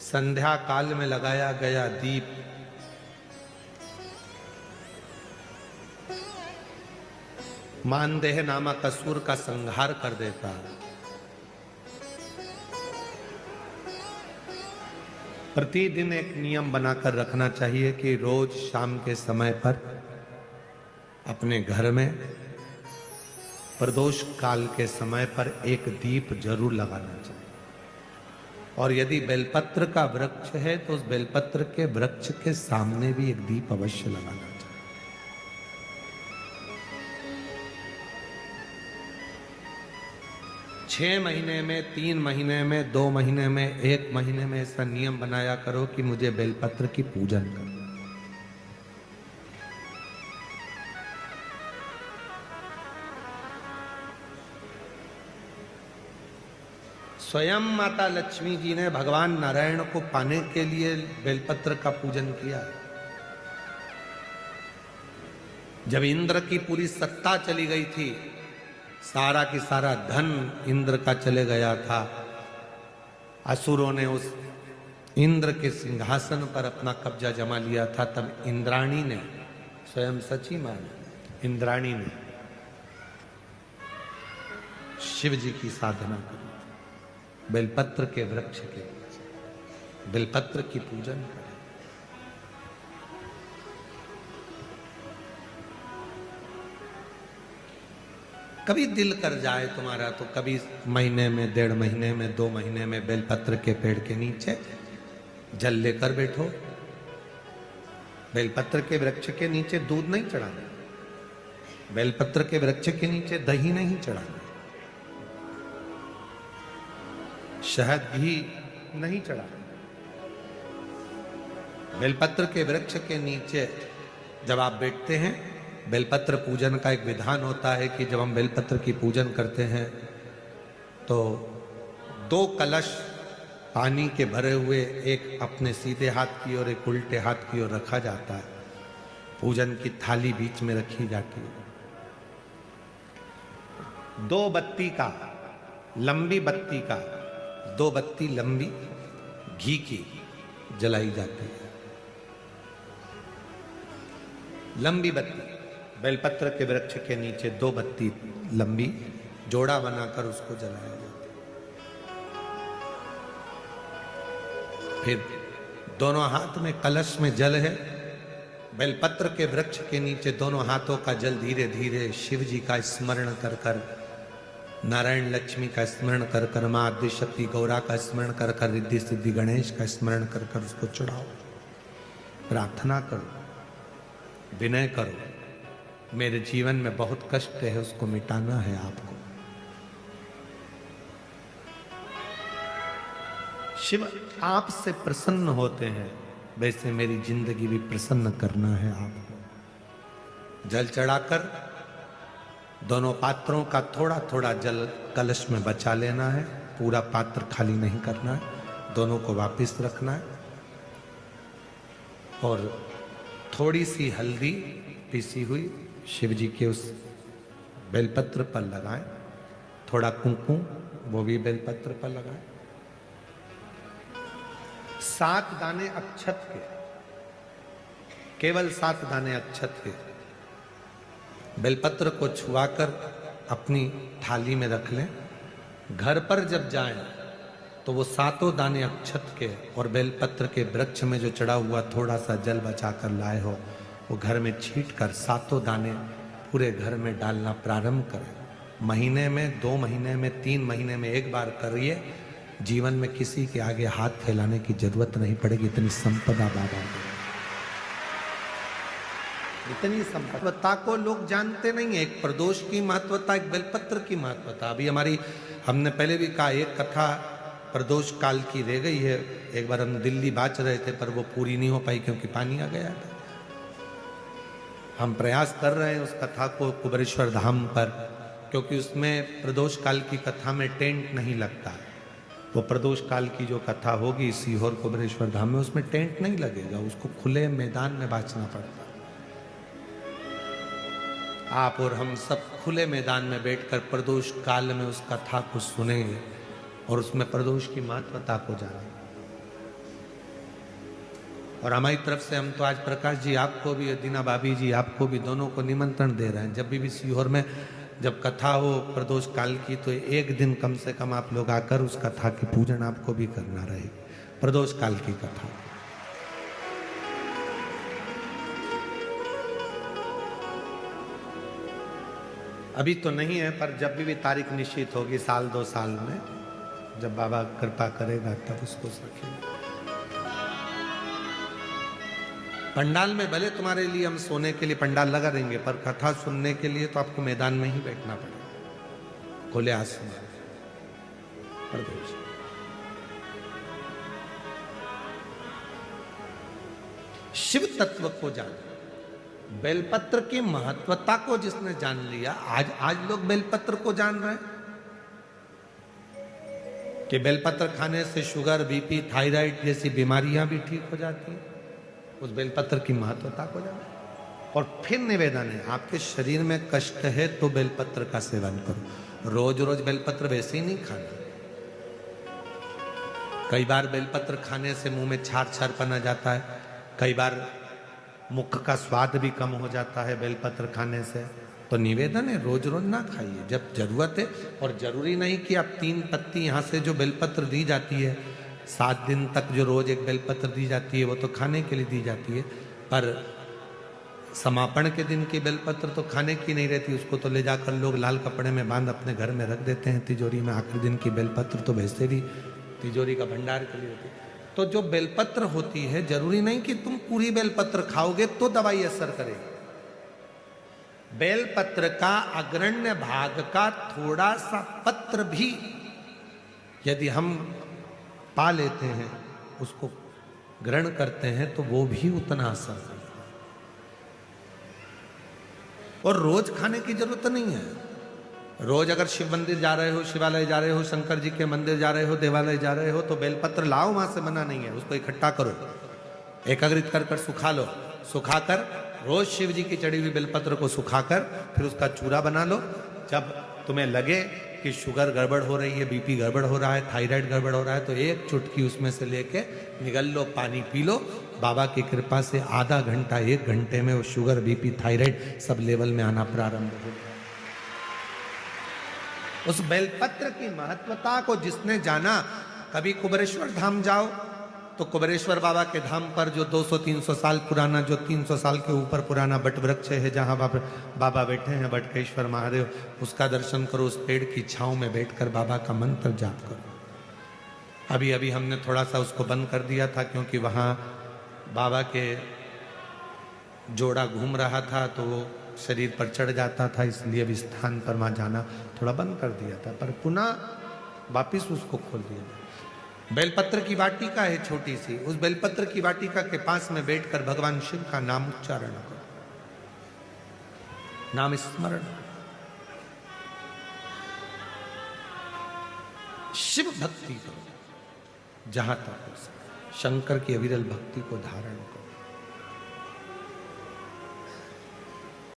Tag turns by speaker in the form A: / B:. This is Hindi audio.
A: संध्या काल में लगाया गया दीप मानदेह नामक असुर का संहार कर देता है। प्रतिदिन एक नियम बनाकर रखना चाहिए कि रोज शाम के समय पर अपने घर में प्रदोष काल के समय पर एक दीप जरूर लगाना चाहिए। और यदि बेलपत्र का वृक्ष है तो उस बेलपत्र के वृक्ष के सामने भी एक दीप अवश्य लगाना चाहिए। 6 महीने में, 3 महीने में, 2 महीने में, 1 महीने में ऐसा नियम बनाया करो कि मुझे बेलपत्र की पूजन करना। स्वयं माता लक्ष्मी जी ने भगवान नारायण को पाने के लिए बेलपत्र का पूजन किया। जब इंद्र की पूरी सत्ता चली गई थी, सारा की सारा धन इंद्र का चले गया था, असुरों ने उस इंद्र के सिंहासन पर अपना कब्जा जमा लिया था, तब इंद्राणी ने, स्वयं सची माने इंद्राणी ने शिव जी की साधना की, बेलपत्र के वृक्ष के बेलपत्र की पूजन करें। कभी दिल कर जाए तुम्हारा तो कभी महीने में, 1.5 महीने में, 2 महीने में बेलपत्र के पेड़ के नीचे जल लेकर बैठो। बेलपत्र के वृक्ष के नीचे दूध नहीं चढ़ाना, बेलपत्र के वृक्ष के नीचे दही नहीं चढ़ाना, शहद घी नहीं चढ़ाना। बेलपत्र के वृक्ष के नीचे जब आप बैठते हैं, बेलपत्र पूजन का एक विधान होता है कि जब हम बेलपत्र की पूजन करते हैं तो 2 कलश पानी के भरे हुए, एक अपने सीधे हाथ की ओर, एक उल्टे हाथ की ओर रखा जाता है। पूजन की थाली बीच में रखी जाती है। 2 बत्ती का, लंबी बत्ती का, 2 बत्ती लंबी घी की जलाई जाती है। लंबी बत्ती बेलपत्र के वृक्ष के नीचे 2 बत्ती लंबी जोड़ा बनाकर उसको जलाया जाता है। फिर दोनों हाथ में कलश में जल है। बेलपत्र के वृक्ष के नीचे दोनों हाथों का जल धीरे धीरे शिव जी का स्मरण कर कर, नारायण लक्ष्मी का स्मरण कर कर, मां आदिशक्ति गौरा का स्मरण कर कर, रिद्धि सिद्धि गणेश का स्मरण कर कर उसको चढ़ाओ। प्रार्थना करो, विनय करो, मेरे जीवन में बहुत कष्ट है, उसको मिटाना है आपको। शिव आपसे प्रसन्न होते हैं, वैसे मेरी जिंदगी भी प्रसन्न करना है आपको। जल चढ़ाकर दोनों पात्रों का थोड़ा थोड़ा जल कलश में बचा लेना है, पूरा पात्र खाली नहीं करना है, दोनों को वापस रखना है। और थोड़ी सी हल्दी पीसी हुई शिव जी के उस बेलपत्र पर लगाएं, थोड़ा कुंकुम वो भी बेलपत्र पर लगाएं। 7 दाने अक्षत के, केवल 7 दाने अक्षत के बेलपत्र को छुआकर अपनी थाली में रख लें। घर पर जब जाएं तो वो 7 दाने अक्षत के और बेलपत्र के वृक्ष में जो चढ़ा हुआ थोड़ा सा जल बचाकर लाए हो, वो घर में छींट कर 7 दाने पूरे घर में डालना प्रारंभ करें। महीने में, 2 महीने में, 3 महीने में एक बार करिए। जीवन में किसी के आगे हाथ फैलाने की जरूरत नहीं पड़ेगी। इतनी संपदा बाबा, इतनी संपदा को लोग जानते नहीं है। एक प्रदोष की महत्वता, एक बेलपत्र की महत्वता। अभी हमने पहले भी कहा, एक कथा प्रदोष काल की रह गई है। एक बार हम दिल्ली बाच रहे थे पर वो पूरी नहीं हो पाई क्योंकि पानी आ गया था। हम प्रयास कर रहे हैं उस कथा को कुबेरेश्वर धाम पर, क्योंकि उसमें प्रदोष काल की कथा में टेंट नहीं लगता। वो प्रदोष काल की जो कथा होगी सीहोर कुबेरेश्वर धाम में, उसमें टेंट नहीं लगेगा, उसको खुले मैदान में बांचना पड़ता। आप और हम सब खुले मैदान में बैठकर प्रदोष काल में उस कथा को सुनेंगे और उसमें प्रदोष की महत्वता को जानेंगे। और हमारी तरफ से हम तो आज प्रकाश जी आपको भी, दीना भाभी जी आपको भी, दोनों को निमंत्रण दे रहे हैं। जब भी सीहोर में जब कथा हो प्रदोष काल की, तो एक दिन कम से कम आप लोग आकर उस कथा की पूजन आपको भी करना रहेगी, प्रदोष काल की कथा। अभी तो नहीं है, पर जब भी तारीख निश्चित होगी साल 2 साल में, जब बाबा कृपा करेगा तब उसको रखेंगे। पंडाल में भले तुम्हारे लिए हम सोने के लिए पंडाल लगा देंगे, पर कथा सुनने के लिए तो आपको मैदान में ही बैठना पड़ेगा, खुले आसमान। शिव तत्व को जान, बेलपत्र की महत्वता को जिसने जान लिया, आज लोग बेलपत्र को जान रहे हैं कि बेलपत्र खाने से शुगर, बीपी, थायराइड जैसी बीमारियां भी ठीक हो जाती हैं। उस बेलपत्र की महत्वता को जानो। और फिर निवेदन है, आपके शरीर में कष्ट है तो बेलपत्र का सेवन करो। रोज रोज बेलपत्र वैसे ही नहीं खाना। कई बार बेलपत्र खाने से मुंह में छार छार पना जाता है, कई बार मुख का स्वाद भी कम हो जाता है बेलपत्र खाने से। तो निवेदन है, रोज रोज ना खाइए, जब जरूरत है। और जरूरी नहीं कि आप 3 पत्ती यहाँ से जो बेलपत्र दी जाती है 7 दिन तक जो रोज एक बेलपत्र दी जाती है, वो तो खाने के लिए दी जाती है, पर समापन के दिन की बेलपत्र तो खाने की नहीं रहती। उसको तो ले जाकर लोग लाल कपड़े में बांध अपने घर में रख देते हैं तिजोरी में। आखिरी दिन की बेलपत्र तो वैसे भी तिजोरी का भंडार के लिए होती है। तो जो बेलपत्र होती है, जरूरी नहीं कि तुम पूरी बेलपत्र खाओगे तो दवाई असर करेगी। बेलपत्र का अग्रण्य भाग का थोड़ा सा पत्र भी यदि हम पा लेते हैं, उसको ग्रहण करते हैं, तो वो भी उतना असर करता है। और रोज खाने की जरूरत नहीं है। रोज अगर शिव मंदिर जा रहे हो, शिवालय जा रहे हो, शंकर जी के मंदिर जा रहे हो, देवालय जा रहे हो, तो बेलपत्र लाओ, वहां से मना नहीं है। उसको इकट्ठा करो, एकाग्रित कर सुखा लो। सुखाकर रोज शिव जी की चढ़ी हुई बेलपत्र को सुखाकर फिर उसका चूरा बना लो। जब तुम्हें लगे कि शुगर गड़बड़ हो रही है, बीपी गड़बड़ हो रहा है, थायराइड गड़बड़ हो रहा है, तो एक चुटकी उसमें से लेके निगल लो, पानी पी लो। बाबा की कृपा से आधा घंटा 1 घंटे में वो sugar, BP, thyroid sub level में आना प्रारंभ हो। उस बेलपत्र की महत्वता को जिसने जाना, कभी कुबेरेश्वर धाम जाओ तो कुबेरेश्वर बाबा के धाम पर जो 200-300 साल पुराना, जो 300 साल के ऊपर पुराना बट वृक्ष है, जहाँ बाबा बैठे हैं, बटकेश्वर महादेव, उसका दर्शन करो। उस पेड़ की छांव में बैठकर बाबा का मंत्र जाप करो। अभी अभी हमने थोड़ा सा उसको बंद कर दिया था, क्योंकि वहाँ बाबा के जोड़ा घूम रहा था तो वो शरीर पर चढ़ जाता था, इसलिए अभी स्थान पर वहाँ जाना थोड़ा बंद कर दिया था, पर पुनः वापिस उसको खोल दिया। बेलपत्र की वाटिका है छोटी सी, उस बेलपत्र की वाटिका के पास में बैठकर भगवान शिव का नाम उच्चारण करो, नाम स्मरण। शिव भक्ति करो जहां तक हो सके, शंकर की अविरल भक्ति को धारण करो।